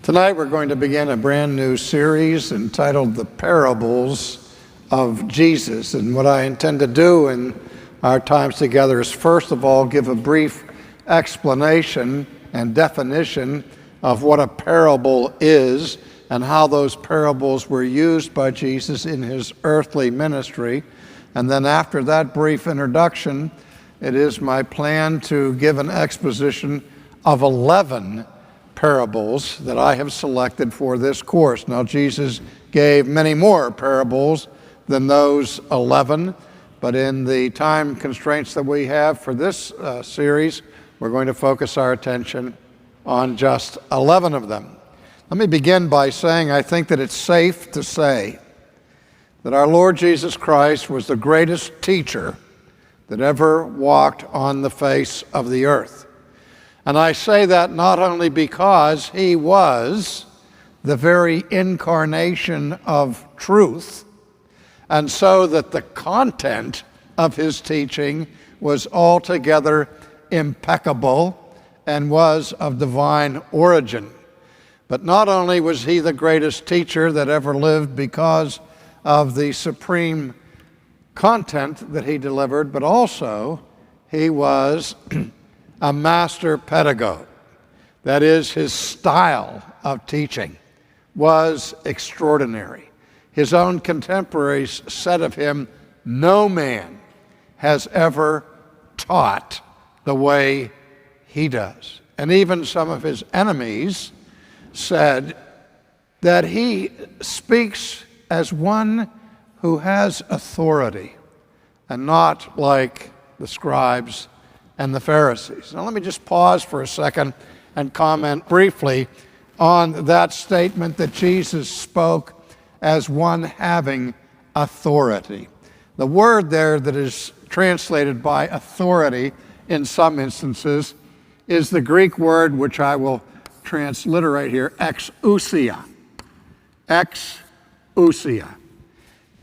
Tonight we're going to begin a brand new series entitled The Parables of Jesus. And what I intend to do in our times together is first of all give a brief explanation and definition of what a parable is and how those parables were used by Jesus in his earthly ministry. And then after that brief introduction, it is my plan to give an exposition of 11 parables that I have selected for this course. Now, Jesus gave many more parables than those 11, but in the time constraints that we have for this series, we're going to focus our attention on just 11 of them. Let me begin by saying I think that it's safe to say that our Lord Jesus Christ was the greatest teacher that ever walked on the face of the earth. And I say that not only because he was the very incarnation of truth, and so that the content of his teaching was altogether impeccable and was of divine origin. But not only was he the greatest teacher that ever lived because of the supreme content that he delivered, but also he was a master pedagogue. That is, his style of teaching was extraordinary. His own contemporaries said of him, "No man has ever taught the way he does." And even some of his enemies said that he speaks as one who has authority and not like the scribes and the Pharisees. Now let me just pause for a second and comment briefly on that statement that Jesus spoke as one having authority. The word there that is translated by authority in some instances is the Greek word which I will transliterate here, EXOUSIA. EXOUSIA.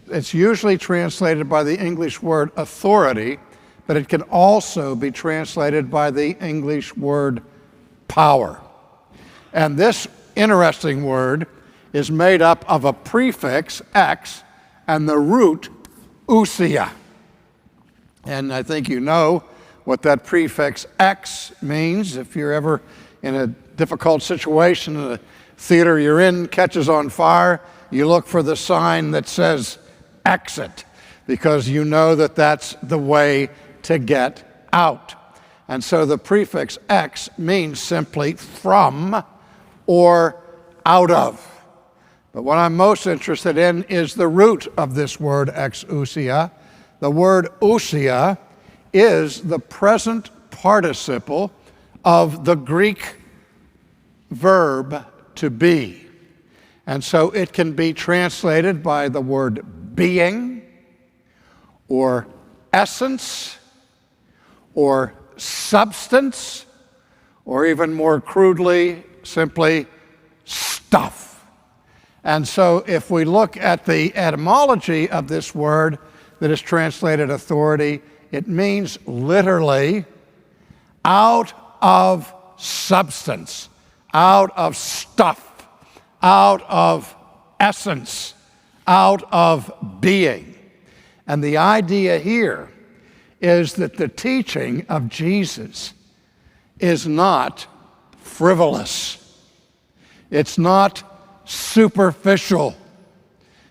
It's usually translated by the English word authority, but it can also be translated by the English word power. And this interesting word is made up of a prefix, ex, and the root, ousia. And I think you know what that prefix ex means. If you're ever in a difficult situation, the theater you're in catches on fire, you look for the sign that says exit, because you know that that's the way to get out. And so the prefix ex means simply from or out of. But what I'm most interested in is the root of this word exousia. The word ousia is the present participle of the Greek verb to be. And so it can be translated by the word being, or essence, or substance, or even more crudely, simply stuff. And so if we look at the etymology of this word that is translated authority, it means literally out of substance, out of stuff, out of essence, out of being. And the idea here is that the teaching of Jesus is not frivolous. It's not superficial.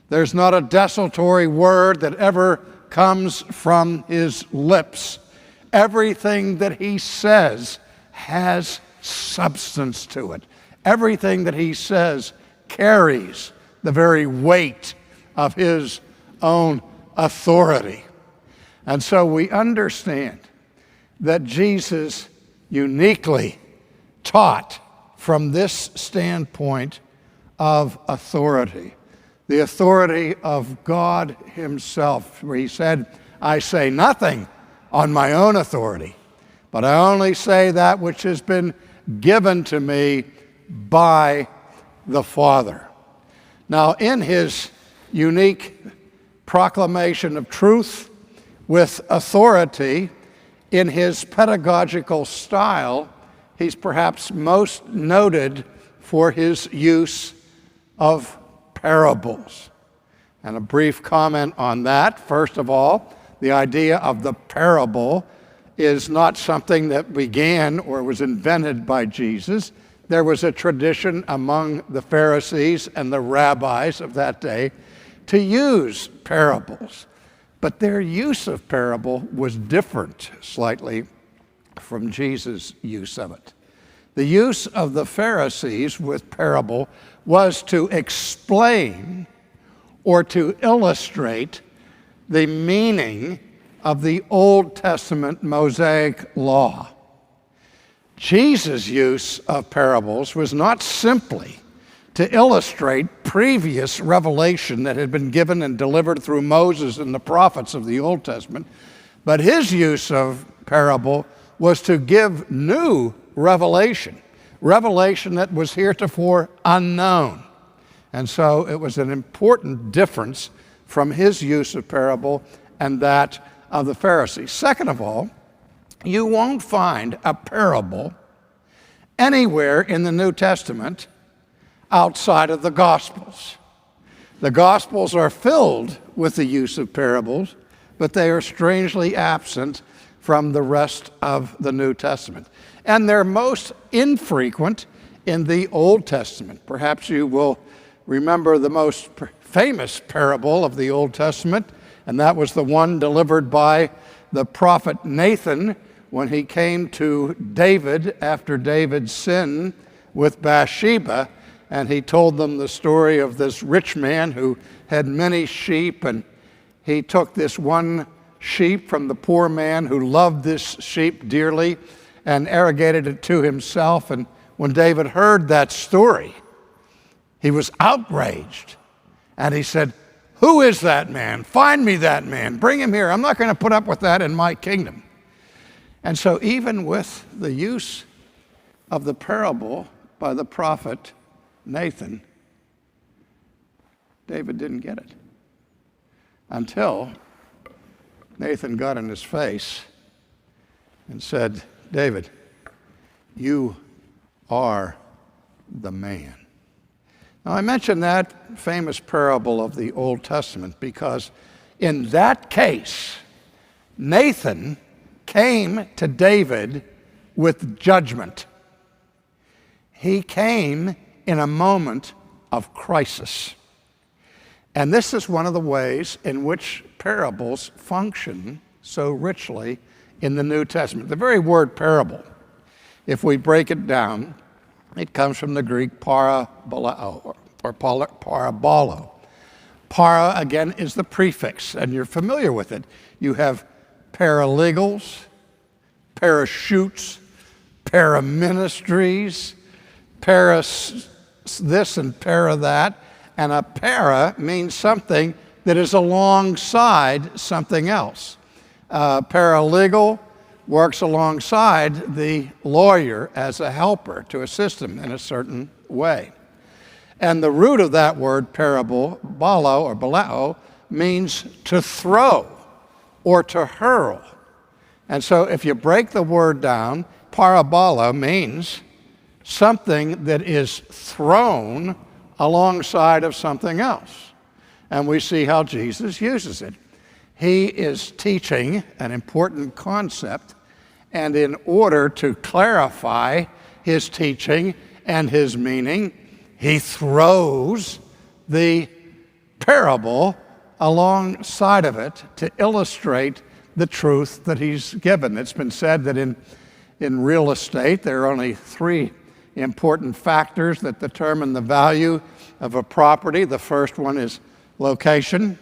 There's not a desultory word that ever comes from his lips. Everything that he says has substance to it. Everything that he says carries the very weight of his own authority. And so we understand that Jesus uniquely taught from this standpoint of authority, the authority of God himself, where he said, "I say nothing on my own authority, but I only say that which has been given to me by the Father." Now, in his unique proclamation of truth with authority, in his pedagogical style, he's perhaps most noted for his use of parables. And a brief comment on that. First of all, the idea of the parable is not something that began or was invented by Jesus. There was a tradition among the Pharisees and the rabbis of that day to use parables. But their use of parable was different slightly from Jesus' use of it. The use of the Pharisees with parable was to explain or to illustrate the meaning of the Old Testament Mosaic law. Jesus' use of parables was not simply to illustrate previous revelation that had been given and delivered through Moses and the prophets of the Old Testament, but his use of parable was to give new revelation that was heretofore unknown. And so it was an important difference from his use of parable and that of the Pharisees. Second of all, you won't find a parable anywhere in the New Testament outside of the Gospels. The Gospels are filled with the use of parables, but they are strangely absent from the rest of the New Testament. And they're most infrequent in the Old Testament. Perhaps you will remember the most famous parable of the Old Testament, and that was the one delivered by the prophet Nathan when he came to David after David's sin with Bathsheba, and he told them the story of this rich man who had many sheep, and he took this one sheep from the poor man who loved this sheep dearly and arrogated it to himself. And when David heard that story, he was outraged, and he said, "Who is that man? Find me that man. Bring him here. I'm not going to put up with that in my kingdom." And so even with the use of the parable by the prophet Nathan, David didn't get it until Nathan got in his face and said, "David, you are the man." Now, I mention that famous parable of the Old Testament because in that case, Nathan came to David with judgment. He came in a moment of crisis. And this is one of the ways in which parables function so richly in the New Testament. The very word parable, if we break it down, it comes from the Greek parabolao, or parabolo. Para, again, is the prefix, and you're familiar with it. You have paralegals, parachutes, paraministries, para this and para that, and a para means something that is alongside something else. Paralegal works alongside the lawyer as a helper to assist him in a certain way. And the root of that word, parabolo or balao, means to throw or to hurl. And so if you break the word down, parabola means something that is thrown alongside of something else. And we see how Jesus uses it. He is teaching an important concept, and in order to clarify his teaching and his meaning, he throws the parable alongside of it to illustrate the truth that he's given. It's been said that in real estate, there are only three important factors that determine the value of a property. The first one is location,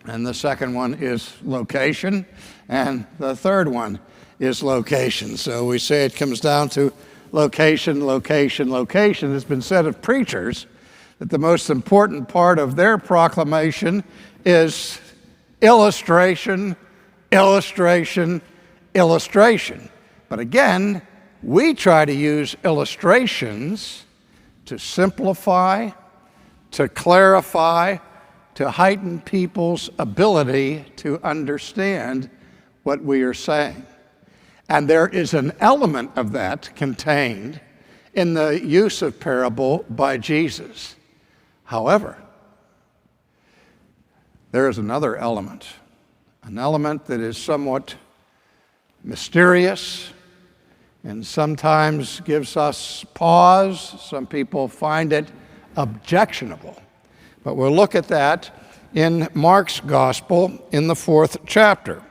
and the second one is location, and the third one is location. So we say it comes down to location, location, location. It's been said of preachers that the most important part of their proclamation is illustration, illustration, illustration. But again, we try to use illustrations to simplify, to clarify, to heighten people's ability to understand what we are saying. And there is an element of that contained in the use of parable by Jesus. However, there is another element, an element that is somewhat mysterious and sometimes gives us pause. Some people find it objectionable. But we'll look at that in Mark's Gospel in the 4th chapter.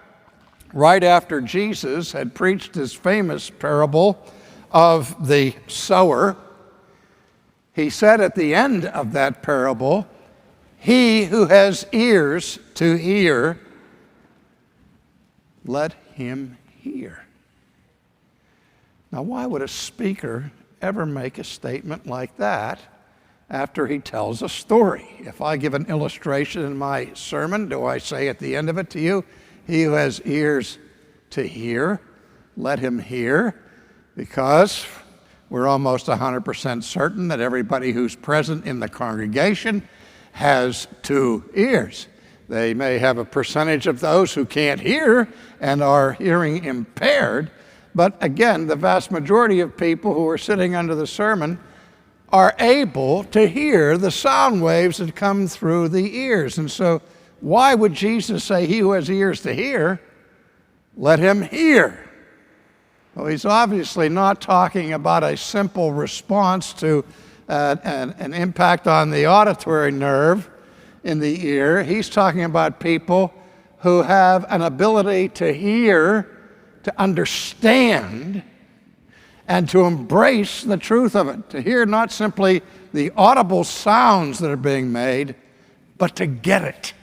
Right after Jesus had preached his famous parable of the sower, he said at the end of that parable, "He who has ears to hear, let him hear." Now, why would a speaker ever make a statement like that after he tells a story? If I give an illustration in my sermon, do I say at the end of it to you, "He who has ears to hear, let him hear"? Because we're almost 100% certain that everybody who's present in the congregation has 2 ears. They may have a percentage of those who can't hear and are hearing impaired, but again, the vast majority of people who are sitting under the sermon are able to hear the sound waves that come through the ears. And so why would Jesus say, "He who has ears to hear, let him hear"? Well, he's obviously not talking about a simple response to an impact on the auditory nerve in the ear. He's talking about people who have an ability to hear, to understand, and to embrace the truth of it. To hear not simply the audible sounds that are being made, but to get it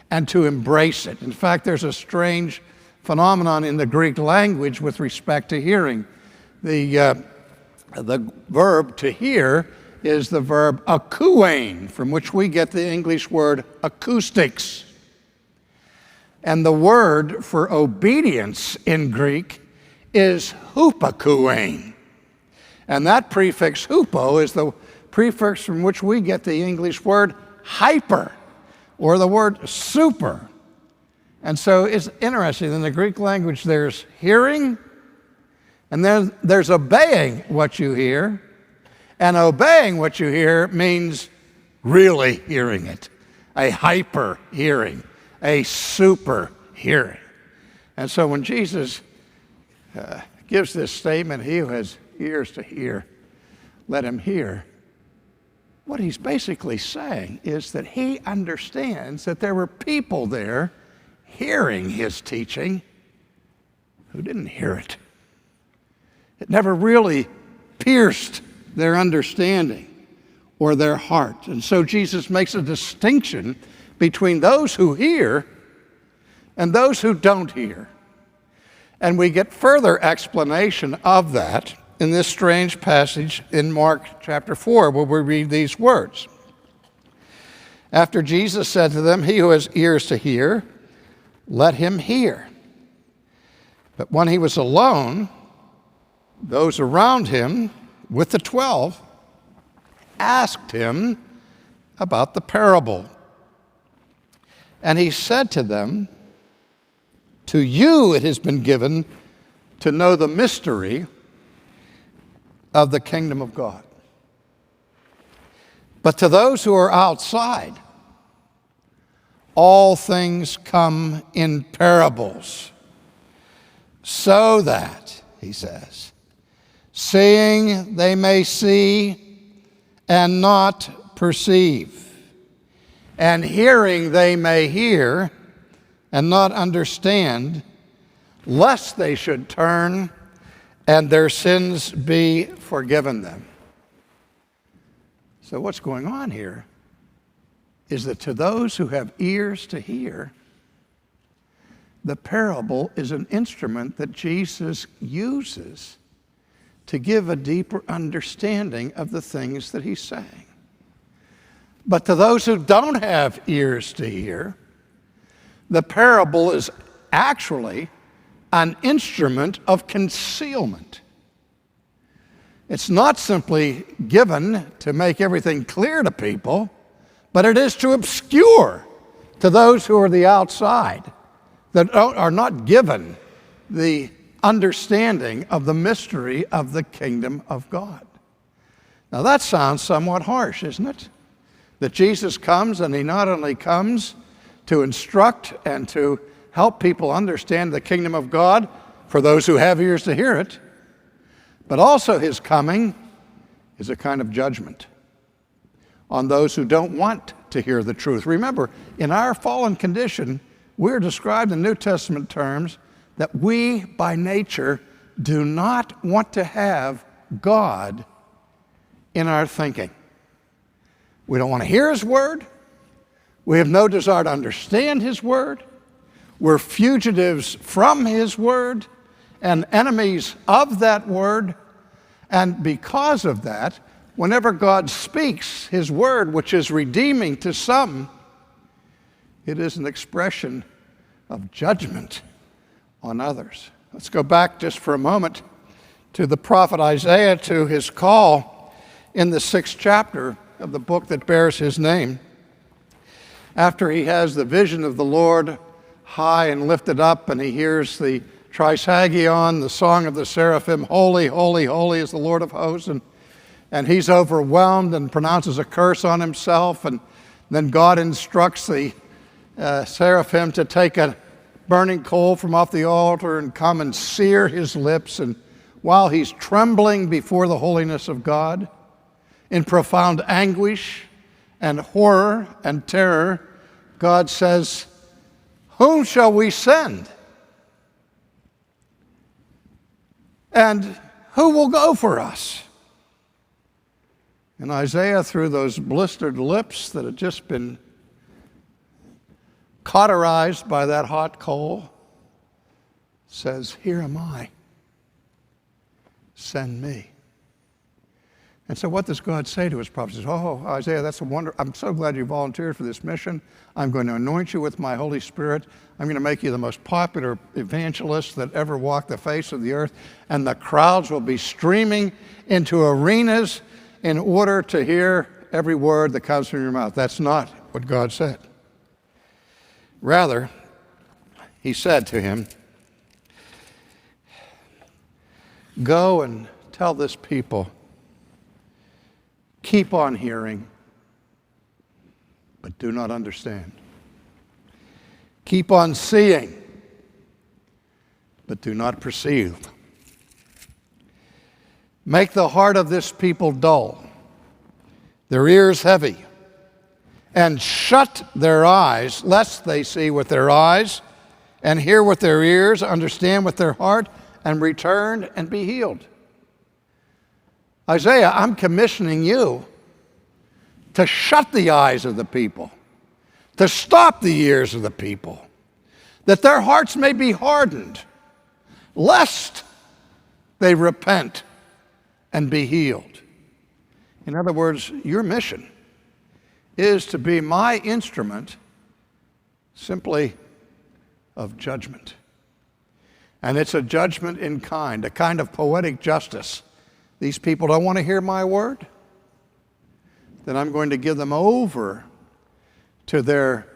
and to embrace it. In fact, there's a strange phenomenon in the Greek language with respect to hearing. The verb to hear is the verb akouein, from which we get the English word acoustics. And the word for obedience in Greek is hupakouein. And that prefix hupo is the prefix from which we get the English word hyper, or the word super. And so it's interesting, in the Greek language there's hearing, and then there's obeying what you hear, and obeying what you hear means really hearing it, a hyper hearing, a super hearing. And so when Jesus gives this statement, "He who has ears to hear, let him hear," what he's basically saying is that he understands that there were people there hearing his teaching who didn't hear it. It never really pierced their understanding or their heart. And so Jesus makes a distinction between those who hear and those who don't hear. And we get further explanation of that in this strange passage in Mark chapter 4, where we read these words. After Jesus said to them, "He who has ears to hear, let him hear." But when he was alone, those around him with the 12 asked him about the parable. And he said to them, "To you it has been given to know the mystery of the kingdom of God. But to those who are outside, all things come in parables, so that," he says, "seeing they may see and not perceive, and hearing they may hear and not understand, lest they should turn and their sins be forgiven them." So what's going on here is that to those who have ears to hear, the parable is an instrument that Jesus uses to give a deeper understanding of the things that he's saying. But to those who don't have ears to hear, the parable is actually an instrument of concealment. It's not simply given to make everything clear to people, but it is to obscure to those who are the outside, that are not given the understanding of the mystery of the kingdom of God. Now that sounds somewhat harsh, isn't it? That Jesus comes, and he not only comes to instruct and to help people understand the kingdom of God, for those who have ears to hear it, but also his coming is a kind of judgment on those who don't want to hear the truth. Remember, in our fallen condition, we're described in New Testament terms that we, by nature, do not want to have God in our thinking. We don't want to hear his word. We have no desire to understand his word. We're fugitives from his word and enemies of that word. And because of that, whenever God speaks his word, which is redeeming to some, it is an expression of judgment on others. Let's go back just for a moment to the prophet Isaiah, to his call in the 6th chapter of the book that bears his name. After he has the vision of the Lord high and lifted up, and he hears the Trisagion, the song of the seraphim, holy, holy, holy is the Lord of hosts, and he's overwhelmed and pronounces a curse on himself, and then God instructs the seraphim to take a burning coal from off the altar and come and sear his lips, and while he's trembling before the holiness of God, in profound anguish and horror and terror, God says, "Whom shall we send? And who will go for us?" And Isaiah, through those blistered lips that had just been cauterized by that hot coal, says, "Here am I. Send me." And so what does God say to his prophets? He says, "Oh, Isaiah, that's a wonder. I'm so glad you volunteered for this mission. I'm going to anoint you with my Holy Spirit. I'm going to make you the most popular evangelist that ever walked the face of the earth. And the crowds will be streaming into arenas in order to hear every word that comes from your mouth." That's not what God said. Rather, he said to him, "Go and tell this people, keep on hearing, but do not understand. Keep on seeing, but do not perceive. Make the heart of this people dull, their ears heavy, and shut their eyes, lest they see with their eyes, and hear with their ears, understand with their heart, and return and be healed." Isaiah, I'm commissioning you to shut the eyes of the people, to stop the ears of the people, that their hearts may be hardened, lest they repent and be healed. In other words, your mission is to be my instrument simply of judgment. And it's a judgment in kind, a kind of poetic justice. These people don't want to hear my word, then I'm going to give them over to their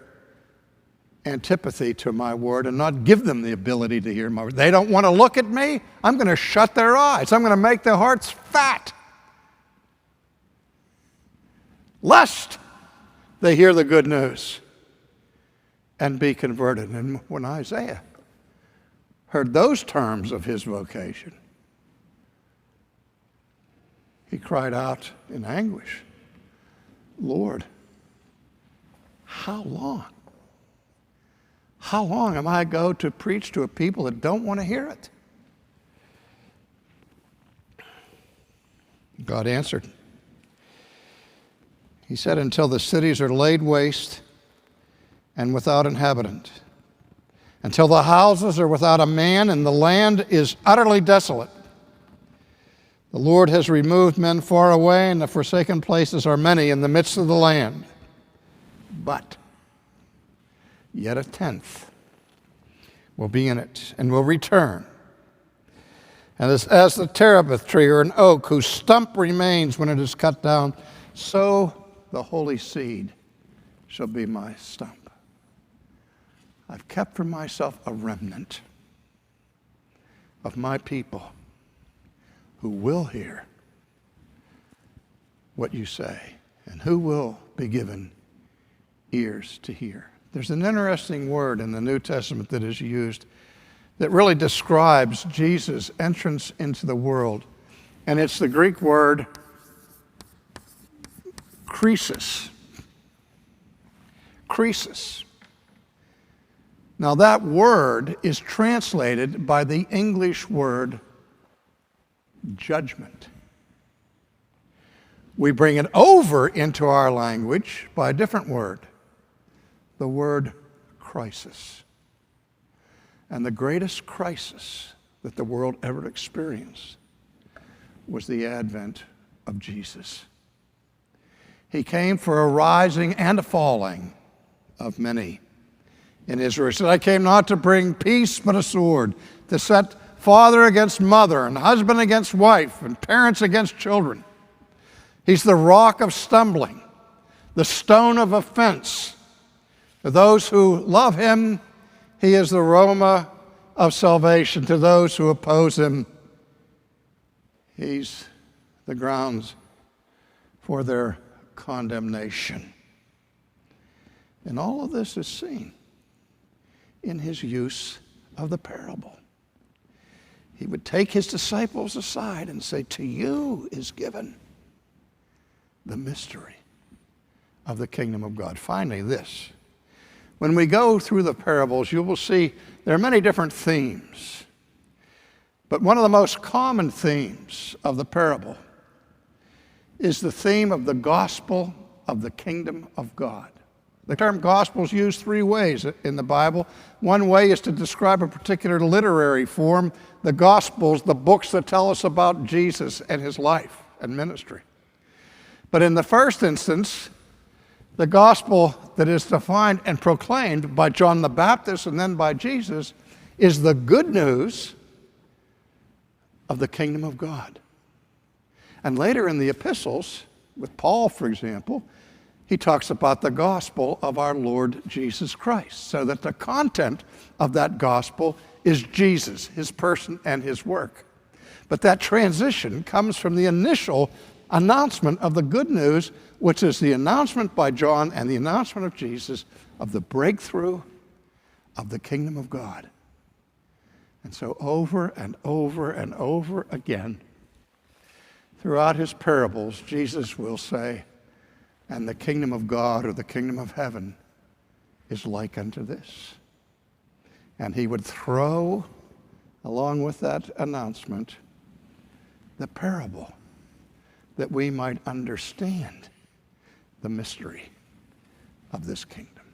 antipathy to my word and not give them the ability to hear my word. They don't want to look at me, I'm going to shut their eyes. I'm going to make their hearts fat, lest they hear the good news and be converted. And when Isaiah heard those terms of his vocation, he cried out in anguish, "Lord, how long? How long am I go to preach to a people that don't want to hear it?" God answered. He said, "Until the cities are laid waste and without inhabitant, until the houses are without a man and the land is utterly desolate. The Lord has removed men far away, and the forsaken places are many in the midst of the land. But yet a tenth will be in it and will return. And as the terebinth tree or an oak whose stump remains when it is cut down, so the holy seed shall be my stump. I've kept for myself a remnant of my people who will hear what you say? And who will be given ears to hear? There's an interesting word in the New Testament that is used that really describes Jesus' entrance into the world. And it's the Greek word KRISIS. KRISIS. Now that word is translated by the English word judgment. We bring it over into our language by a different word, the word crisis. And the greatest crisis that the world ever experienced was the advent of Jesus. He came for a rising and a falling of many in Israel. He said, I came not to bring peace but a sword, to set father against mother and husband against wife and parents against children. He's the rock of stumbling, the stone of offense. For those who love him, he is the aroma of salvation. To those who oppose him, he's the grounds for their condemnation. And all of this is seen in his use of the parable. He would take his disciples aside and say, to you is given the mystery of the kingdom of God. Finally, this. When we go through the parables, you will see there are many different themes. But one of the most common themes of the parable is the theme of the gospel of the kingdom of God. The term gospel is used three ways in the Bible. One way is to describe a particular literary form, the Gospels, the books that tell us about Jesus and his life and ministry. But in the first instance, the gospel that is defined and proclaimed by John the Baptist and then by Jesus is the good news of the kingdom of God. And later in the epistles, with Paul, for example, he talks about the gospel of our Lord Jesus Christ, so that the content of that gospel is Jesus, his person and his work. But that transition comes from the initial announcement of the good news, which is the announcement by John and the announcement of Jesus of the breakthrough of the kingdom of God. And so over and over and over again, throughout his parables, Jesus will say, and the kingdom of God or the kingdom of heaven is like unto this. And he would throw, along with that announcement, the parable that we might understand the mystery of this kingdom.